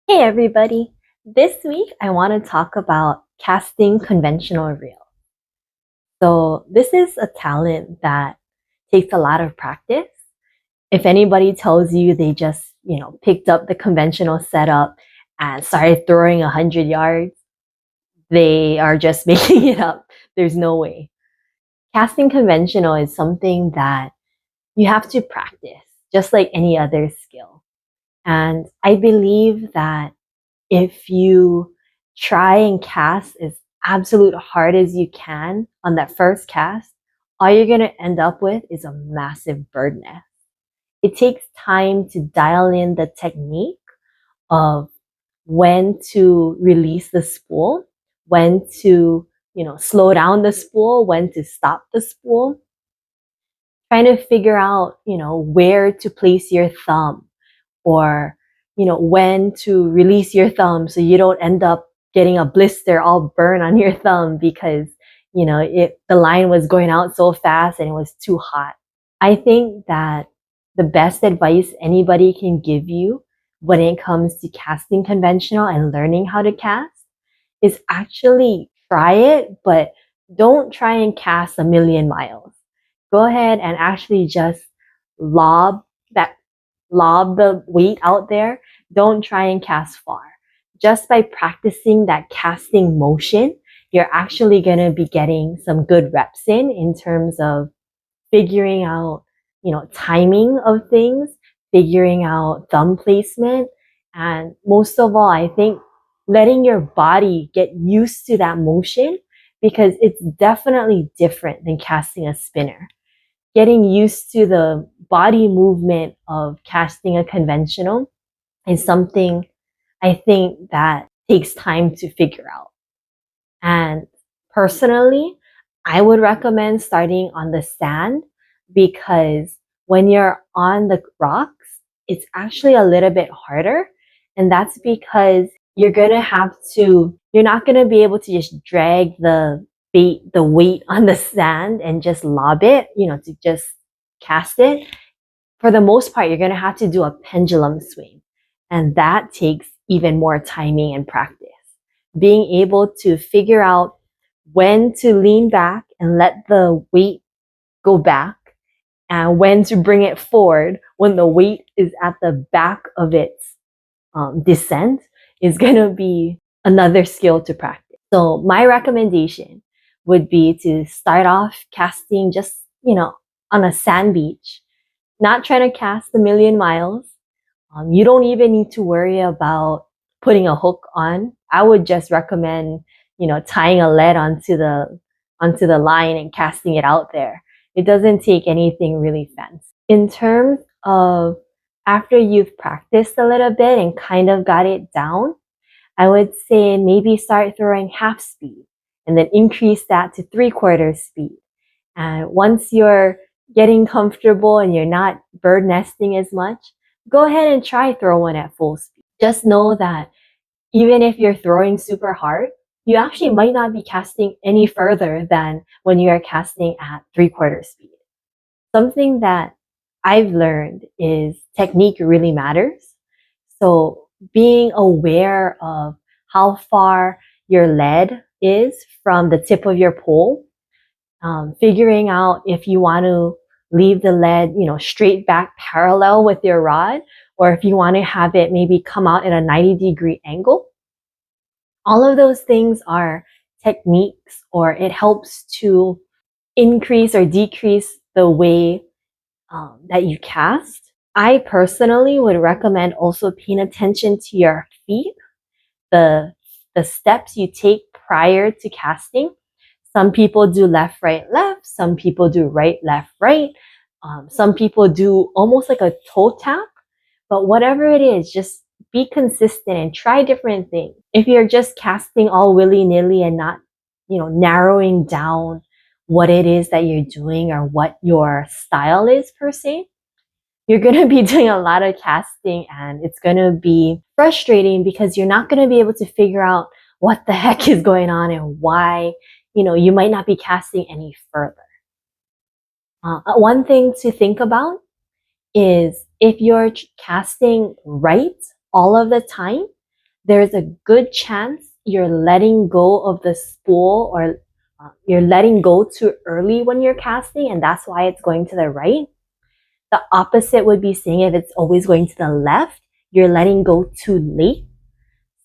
Hey everybody! This week I want to talk about casting conventional reel. So this is a talent that takes a lot of practice. If anybody tells you they just, picked up the conventional setup and started throwing 100 yards, they are just making it up. There's no way. Casting conventional is something that you have to practice, just like any other skill. And I believe that if you try and cast as absolute hard as you can on that first cast, all you're going to end up with is a massive bird nest. It takes time to dial in the technique of when to release the spool, when to, slow down the spool, when to stop the spool, trying to figure out, where to place your thumb or when to release your thumb so you don't end up getting a blister all burn on your thumb because the line was going out so fast and it was too hot. I think that the best advice anybody can give you when it comes to casting conventional and learning how to cast is actually try it, but don't try and cast a million miles. Go ahead and actually just lob that lob the weight out there. Don't try and cast far. Just by practicing that casting motion, you're actually going to be getting some good reps in terms of figuring out, timing of things, figuring out thumb placement. And most of all, I think letting your body get used to that motion because it's definitely different than casting a spinner. Getting used to the body movement of casting a conventional is something I think that takes time to figure out. And personally, I would recommend starting on the sand because when you're on the rocks, it's actually a little bit harder. And that's because you're not going to be able to just drag the weight on the sand and just lob it, to just cast it. For the most part, you're going to have to do a pendulum swing. And that takes even more timing and practice. Being able to figure out when to lean back and let the weight go back and when to bring it forward when the weight is at the back of its descent is going to be another skill to practice. So my recommendation would be to start off casting just, on a sand beach, not trying to cast a million miles. You don't even need to worry about putting a hook on. I would just recommend, tying a lead onto the line and casting it out there. It doesn't take anything really fancy. In terms of after you've practiced a little bit and kind of got it down, I would say maybe start throwing half speed and then increase that to 3/4 speed. And once you're getting comfortable and you're not bird nesting as much, go ahead and try throwing at full speed. Just know that even if you're throwing super hard, you actually might not be casting any further than when you are casting at 3/4 speed. Something that I've learned is technique really matters. So being aware of how far your lead is from the tip of your pole, figuring out if you want to leave the lead, straight back parallel with your rod, or if you want to have it maybe come out at a 90-degree angle. All of those things are techniques, or it helps to increase or decrease the way that you cast. I personally would recommend also paying attention to your feet, the the steps you take prior to casting. Some people do left, right, left. Some people do right, left, right. Some people do almost like a toe tap. But whatever it is, just be consistent and try different things. If you're just casting all willy-nilly and not, narrowing down what it is that you're doing or what your style is per se, you're going to be doing a lot of casting and it's going to be frustrating because you're not going to be able to figure out what the heck is going on and why, you might not be casting any further. One thing to think about is if you're casting right all of the time, there's a good chance you're letting go of the spool, or you're letting go too early when you're casting, and that's why it's going to the right. The opposite would be saying if it's always going to the left, you're letting go too late.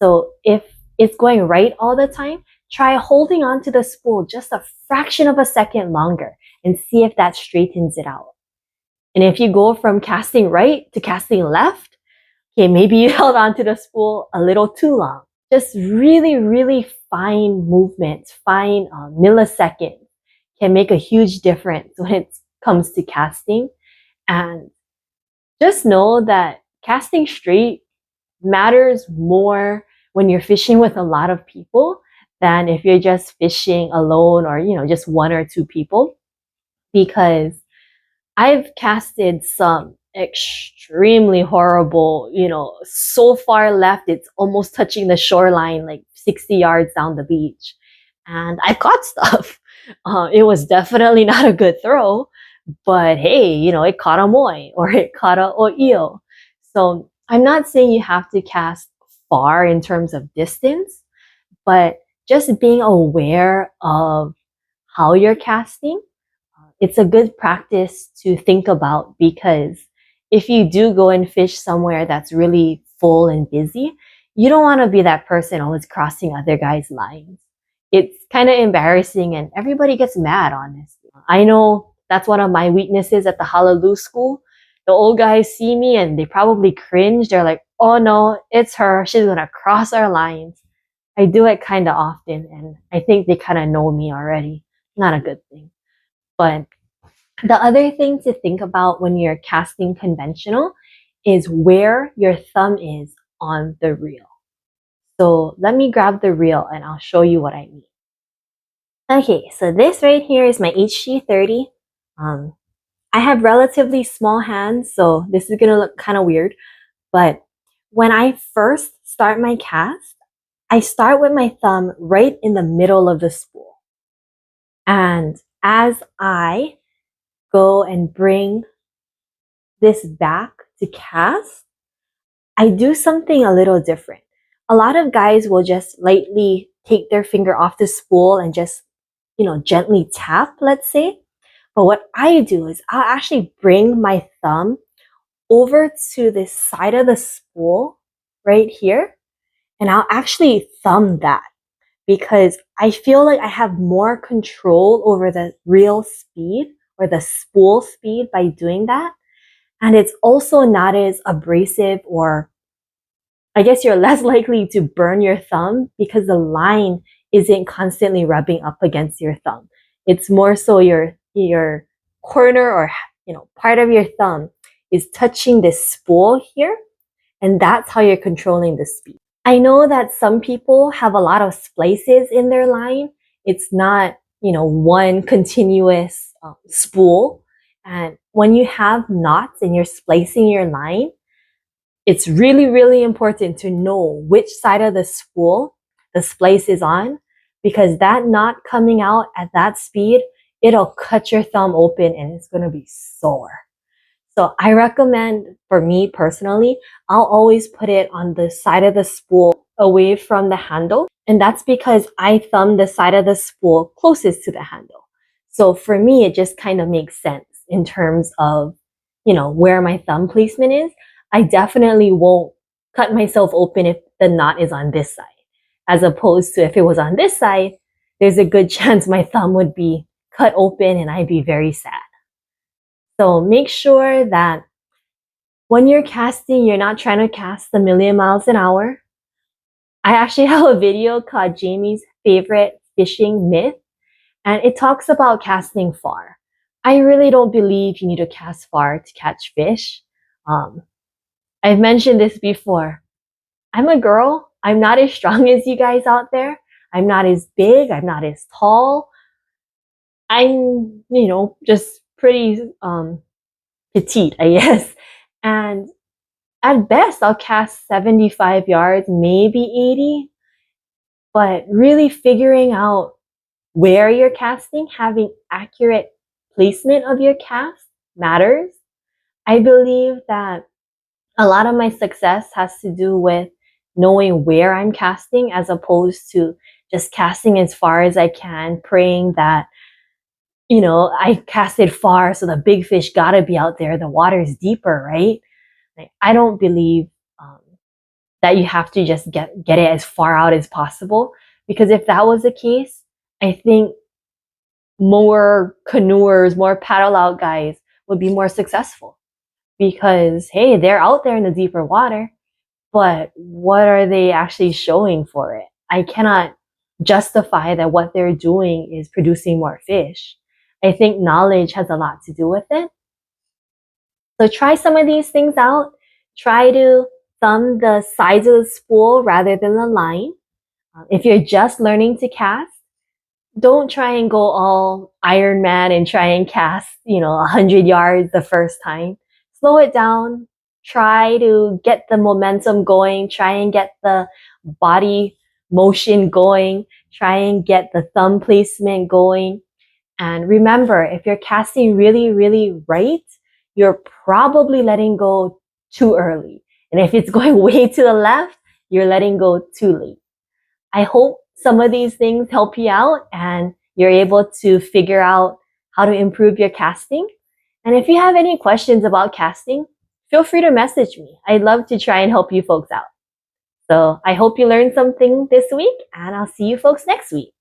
So if it's going right all the time, try holding on to the spool just a fraction of a second longer and see if that straightens it out. And if you go from casting right to casting left, okay, maybe you held onto the spool a little too long. Just really, really fine movements, fine milliseconds can make a huge difference when it comes to casting. And just know that casting straight matters more when you're fishing with a lot of people than if you're just fishing alone, or, just one or two people. Because I've casted some extremely horrible, so far left, it's almost touching the shoreline, like 60 yards down the beach. And I caught stuff. It was definitely not a good throw, but hey, it caught a moi or it caught a o'io. So I'm not saying you have to cast far in terms of distance, but just being aware of how you're casting, it's a good practice to think about, because if you do go and fish somewhere that's really full and busy, you don't want to be that person always crossing other guys' lines. It's kind of embarrassing and everybody gets mad, honestly. I know that's one of my weaknesses at the Hallelujah school. The old guys see me and they probably cringe. They're like, oh no, it's her. She's going to cross our lines. I do it kind of often, and I think they kind of know me already. Not a good thing. But the other thing to think about when you're casting conventional is where your thumb is on the reel. So let me grab the reel and I'll show you what I mean. Okay, so this right here is my HG30. I have relatively small hands, so this is gonna look kind of weird. But when I first start my cast, I start with my thumb right in the middle of the spool. And as I go and bring this back to cast, I do something a little different. A lot of guys will just lightly take their finger off the spool and just, gently tap, let's say. But what I do is I'll actually bring my thumb over to the side of the spool right here, and I'll actually thumb that, because I feel like I have more control over the reel speed or the spool speed by doing that. And it's also not as abrasive, or I guess you're less likely to burn your thumb because the line isn't constantly rubbing up against your thumb. It's more so your corner, or part of your thumb is touching this spool here, and that's how you're controlling the speed. I know that some people have a lot of splices in their line. It's not, one continuous spool. And when you have knots and you're splicing your line, it's really, really important to know which side of the spool the splice is on, because that knot coming out at that speed, it'll cut your thumb open and it's going to be sore. So I recommend, for me personally, I'll always put it on the side of the spool away from the handle. And that's because I thumb the side of the spool closest to the handle. So for me, it just kind of makes sense in terms of, where my thumb placement is. I definitely won't cut myself open if the knot is on this side. As opposed to if it was on this side, there's a good chance my thumb would be cut open and I'd be very sad. So make sure that when you're casting, you're not trying to cast a million miles an hour. I actually have a video called Jamie's Favorite Fishing Myth, and it talks about casting far. I really don't believe you need to cast far to catch fish. I've mentioned this before. I'm a girl. I'm not as strong as you guys out there. I'm not as big. I'm not as tall. I'm, just pretty petite, I guess. And at best, I'll cast 75 yards, maybe 80. But really figuring out where you're casting, having accurate placement of your cast matters. I believe that a lot of my success has to do with knowing where I'm casting as opposed to just casting as far as I can, praying that, I casted far, so the big fish gotta be out there. The water is deeper, right? Like, I don't believe um, that you have to just get it as far out as possible. Because if that was the case, I think more canoers, more paddle out guys would be more successful. Because hey, they're out there in the deeper water, but what are they actually showing for it? I cannot justify that what they're doing is producing more fish. I think knowledge has a lot to do with it. So try some of these things out. Try to thumb the sides of the spool rather than the line. If you're just learning to cast, don't try and go all Iron Man and try and cast, 100 yards the first time. Slow it down. Try to get the momentum going. Try and get the body motion going. Try and get the thumb placement going. And remember, if you're casting really, really right, you're probably letting go too early. And if it's going way to the left, you're letting go too late. I hope some of these things help you out and you're able to figure out how to improve your casting. And if you have any questions about casting, feel free to message me. I'd love to try and help you folks out. So I hope you learned something this week, and I'll see you folks next week.